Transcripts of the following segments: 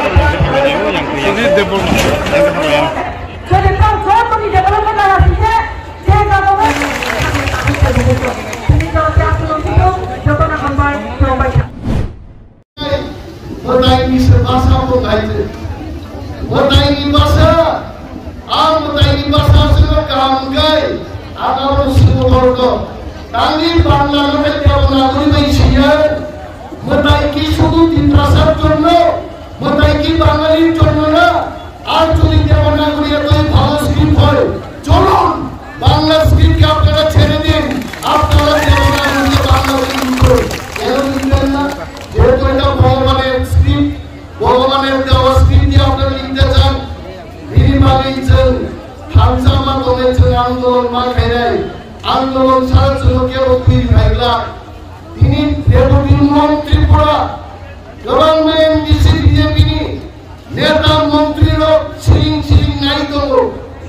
Ini debol yang keren. Jadi kalau contoh di development narasinya, saya kalau ini kalau saya belum itu, coba nak kembali coba. बताई की भाषा को गाइते, बताई की भाषा, आम बताई की भाषा से काम गए, आगामी सुबह को, ताकि बांग्ला में क्या बनागुरी में चाहिए, बताई की शुद्ध इंद्रासा चुनो, बताई की बांग्ली चुनो ना, आज चुनी क्या बनागुरी है तो ये भाव स्क्रिप्ट है, चलो, बांग्ला स्क्रिप्ट क्या आपका चेहरे दिन, आपका क्या बनागुरी बांग्ला स्क्रिप्ट को, ये लोग इंडियन ना, ये तो इतना भगवान स्क्रिप्ट भगवाনের দেওয়া স্ক্রিপ্ট দিয়ে আপনারা লিখতে চান বিনিময়ে চান খানসামা দলের আন্দোলন মা খাইরাই আন্দোলন ছাড়া জন্য কেউ তুই ভাইলা তিনি ডেপুটি মন্ত্রীপুরা গভর্নমেন্ট ডিসি বিজেপি নি নেতা মন্ত্রীর সিলিং নাই তো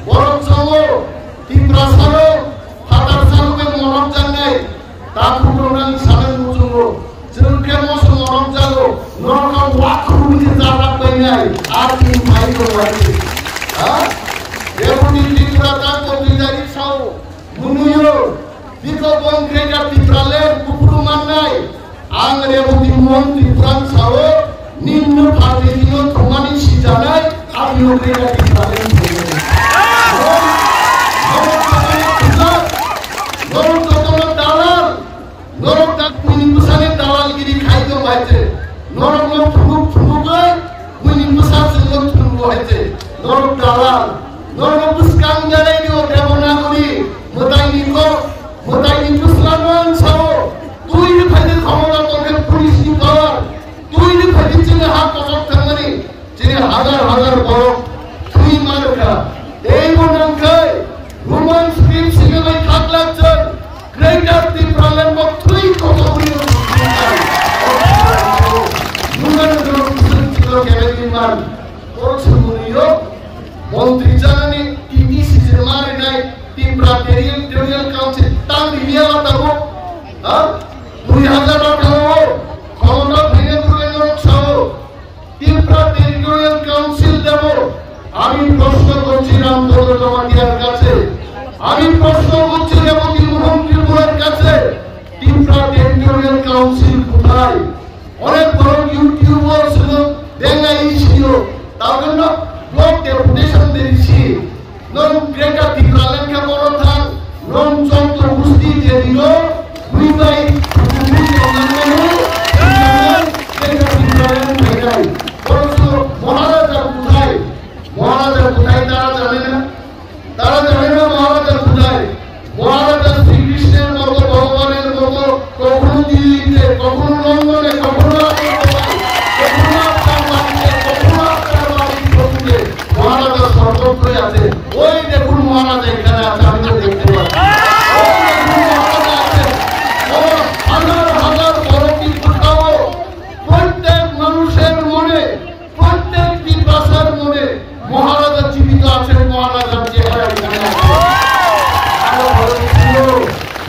বড় চলো তীব্র সালো হাতার সালোকে মরম জানাই তারপর প্রোগ্রাম সালেন মুজুঙ্গো যেরকে মশো মরম জানো নরকা ওয়াকুরুজি জানা পাইনাই আর কি মাইকো ওয়াকি হ্যাঁ ডেপুটি ত্রিপুরা কবিদারি সাও মুনুয়ো বিকো বংক্রেটা ত্রিপুরালে কুপুরু মাননাই আং ডেপুটি মন্ত্রী পুরান সাও নিম্ন ভারতীয় থমানি সিজানাই আমিও Creta ত্রিপুরালে Norok fuluk muni musafir tulung hoite norok dalal norok buskang jalai dio demonaguri motai ni puslanon sao tui ni phade khamora toke police ni power tui ni phade chine ha kosok thangani chine hagar borok tui marka ei monangkai human screen singe bai khaklachon greater the problem of tui kosokuri মন্ত্রী জানানি TTC যে মারে নাই টিমরা টেরিtorial council তাম নিয়ে আতাবো হ্যাঁ 2018 ক্ষমতা ভেঙে দুর্গেন্দ্র ছাও টিমরা টেরিtorial council দেব আমি প্রশ্ন করছি রামচন্দ্র জমাতিয়ার কাছে আমি প্রশ্ন করছি ডেপুটি মন্ত্রীর কাছে টিমরা টেরিtorial কাউন্সিল কোথায় অনেক বড় ইউটিউবার ছিল দেঙ্গাই ছিল তার জন্য ব্লক ডেপুটেশন দিয়েছি নন গ্রেটা ত্রিপুরালেন কে বড় থান নন চন্দ্র বুঝতি যে দিল দুই বাই মহারাজা কোথায় তারা জানে না মহারাজা কোথায় মহারাজা শ্রীকৃষ্ণের মতো ভগবানের মতো কখনো দিল্লিতে কখনো লন্ডনে কখনো মহারাজা সর্বত্রই আছে ওই দেখুন মহারাজা এখানে আছে আমি তো দেখতে পাচ্ছি হাজার বড়টি কোথাও প্রত্যেক মানুষের মনে প্রত্যেকটি ভাষার মনে মহারাজা জীবিত আছেন মহারাজার চেহারা এখানে আছে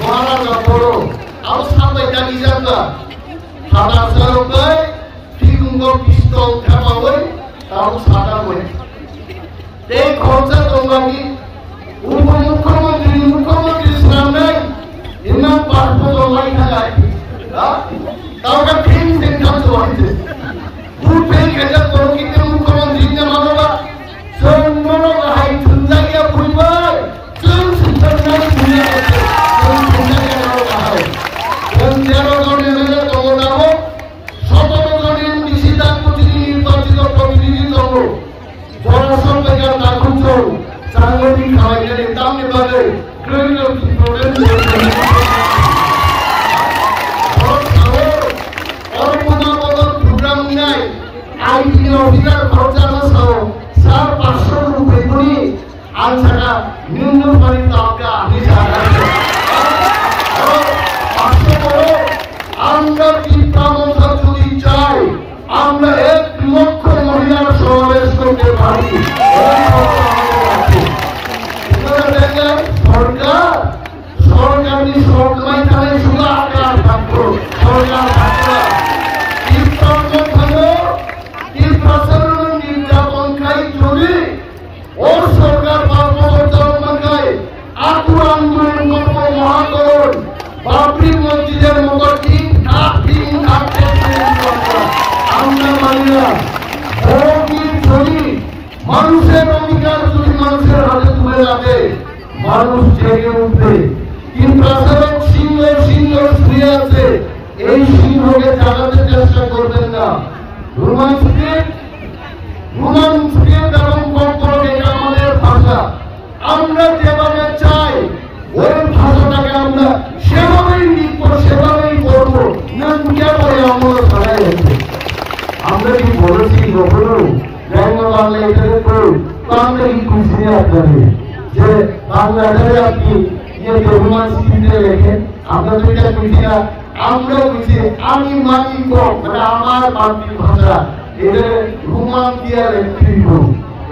মহারাজা বড় আর সামনে জানি জানলা সাদা সারকায় ঠিকুঙ্গ পিস্তল খেপা হই তাও সাদা হই এই খরচা তোমাকে মুখ্যমন্ত্রী সামনে ইনাম পার্থ জমাই থাকায় তাও কা ঠিক সিদ্ধান্ত হয়েছে ভোট ফেল খেজা করো কিন্তু মুখ্যমন্ত্রী যে মানবা সন্মন হাই সুন্দরিয়া পরিবার কোন সুন্দর দুনিয়া আছে কোন সুন্দরিয়া নাও হয় কোন 13 জনের তমনাও 17 জনের নিষিদ্ধ নির্বাচিত প্রতিনিধি দল বড় সংখ্যার নাগরিক চাঙ্গি খাওয়াইলে তামনি বাদে ক্রিমিনাল প্রবলেম প্রোগ্রাম নাই আইটি অফিসার খরচানো সহ 500 রুপিয়ে করি আর ছাড়া নিম্ন পানিতে আমাকে আগে আমরা ইনকামটা যদি চাই আমরা 1 লক্ষ মহিলার সমাবেশ করতে পারি সরকার সরকারি তাহলে শুধু আকার থাকতো সরকার থাকতো আমরা মানি না। যদি মানুষের অধিকার যদি মানুষের হাতে তুলে রাখে, মানুষ জেগে উঠবে। কিন্তু আসলে সিংহ সিংহ শুয়ে আছে, এই সিংহকে জাগাতে চেষ্টা করবেন না। রোমান স্পিরিট এবং কর্পোরেট, এটা আমাদের ভাষা। আমরা যেভাবে চাই ওই ভাষাটাকে আমরা সেভাবেই লিখবো, সেভাবেই করবো। না দুটা করে আমরা ছাড়াই আছে। আমরা কি বলেছি কখনো বাংলা এটাকে করুন? তো আমরা কি খুশি আপনাদের যে বাংলাটারে আপনি রোমান স্পিরিটে লেখেন? আমরা তো এটা খুশি না। আমরা খুশি আমি মানি মানে আমার মাতৃভাষা, এটা রোমান দিয়ে লেখতে দিব।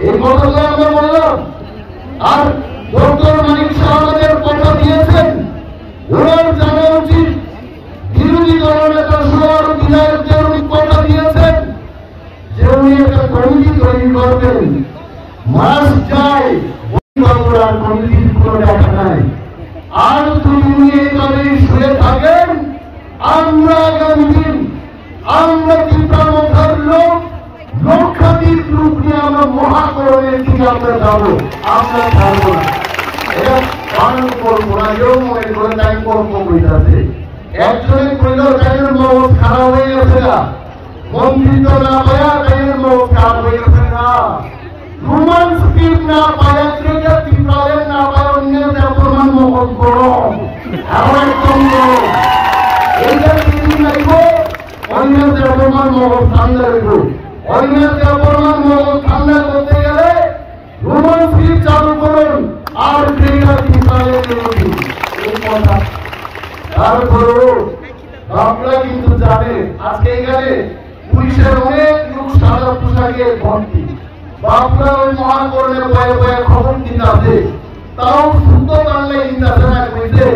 এই কথাগুলো আমরা বললাম। আর ডক্টর মানিক শাহ আমাদের কথা দিয়েছেন, ওনার জানা উচিত। বিরোধী দলনেতা সহ বিধায়কদের কথা দিয়েছেন যে উনি একটা কমিটি তৈরি করবেন। মাস যায় আর কমিটির কোনো দেখা নাই। আর যদি উনি এইভাবে শুয়ে থাকেন, আমরা আগামী দিন আমরা তীব্রামথার লক্ষাধিক রূপ নিয়ে আমরা মহাকরণের দিকে আমরা যাবো। আমরা থাকবো না, এটা পালন করবো না। কেউ মনে করে তাই কর্ম করতেছে। একজনে কইলেও তাইয়ের মত খারাপ হয়ে গেছে না, মন্ত্রিত্ব না পায়া তাইয়ের মত খারাপ হয়ে গেছে না, রোমান স্পিরিট না পায়া তীব্রালের না পায়া অন্যের দেবমান মহৎ করো। এমন একদম এইটা তিনি নাইব অন্যের দেবমান মহৎ ঠান্ডা হইব। অন্যের দেবমান মহৎ ঠান্ডা করতে গেলে রোমান স্পিরিট চালু করুন। আর তীব্রালের এই কথা তারপরেও আপনারা কিন্তু জানেন আজকে এখানে পুলিশের অনেক লোক সাদা পোশাকে ভর্তি। বাপরা ওই মহাকরণের বয়ে বয়ে খবর দিতে আছে, তাও শুদ্ধ বাংলায় দিতে না কইছে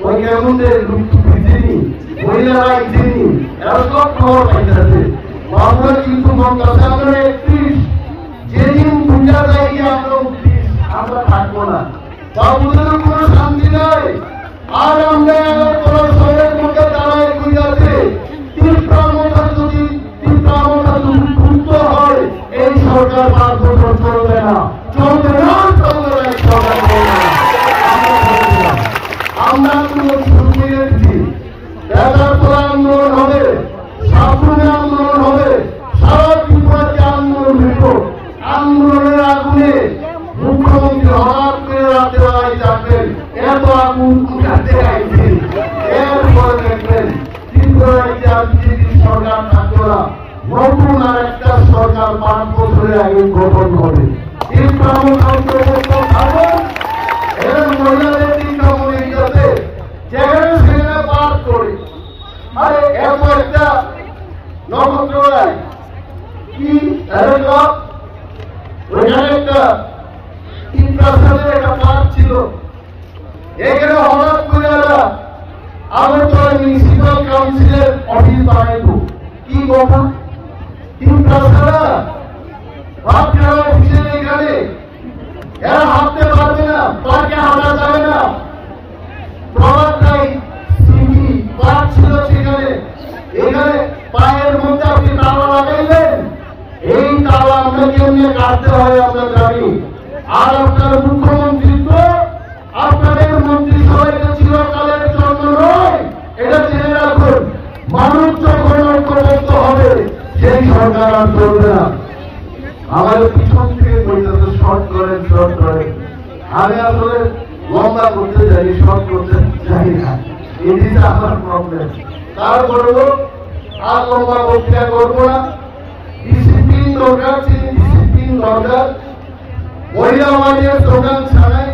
ওই কেমন লুপ্ত বুঝিনি, মহিলারা ইজিনি, এরা সব খবর পাইতেছে। বাপরা কিন্তু মন কাছে আমরা 31 যেদিন পূজা যাই আমরা 29 আমরা থাকবো না। বাবুদের কোনো শান্তি নাই। আর আমরা শহরের মধ্যে দাঁড়ায় আছে তীব্রামথা যদি ক্ষুব্ধ হয়, এই সরকার 5 বছর চলবে না, চলবে না, চলবে না। সরকার আমরা শুরু করে দিচ্ছি। বেদারতলা আন্দোলন হবে, সাফুনে আন্দোলন হবে, সারা ত্রিপুরাতে আন্দোলন হইব। আন্দোলনের আগুনে মুখ্যমন্ত্রী হঠাৎ করে রাতে বেলায় যাবেন, এত আগুন উঠাতে আইছে। এরপরে দেখবেন ত্রিপুরায় বিজেপি সরকার থাকবে না, নতুন আর একটা সরকার 5 বছরের আগে গঠন হবে। এর মহিলাদের চিন্তা মনে গেছে যেখানে সেখানে পার করে। আরে এত একটা নক্ষত্র কি ওইখানে একটা একটা পার্ক ছিল, এখানে হঠাৎ করে আগরতলা মিউনিসিপাল কাউন্সিলের অফিস বানাইব। কি কথা? অফিসের এখানে এরা হাঁটতে পারবে না, পার্কে হাঁটা যাবে না। প্রভাত নাই সিটি পার্ক ছিল সেখানে, এখানে পায়ের মধ্যে আপনি তালা লাগাইলেন, এই তালা আমরা কেমনি কাটতে হয় আমরা জানি। আর আপনার মুখ্যমন্ত্রী তো আপনাদের মন্ত্রী সবাইকে চিরকালের জন্য নয়, এটা জেনে রাখুন। মানুষ যখন ঐক্যবদ্ধ হবে সেই সরকার আর চলবে না। আমাদের পিছন থেকে বলতেছে শর্ট করেন, শর্ট করেন। আমি আসলে লম্বা করতে যাই, শর্ট করতে চাই না, এটি আমার প্রবলেম। তারপরেও আর লম্বা বক্তৃতা করবো না। ডিসিপ্লিন দরকার, ডিসিপ্লিন দরকার। মহিলা ওয়ার্ডের স্লোগান ছাড়াই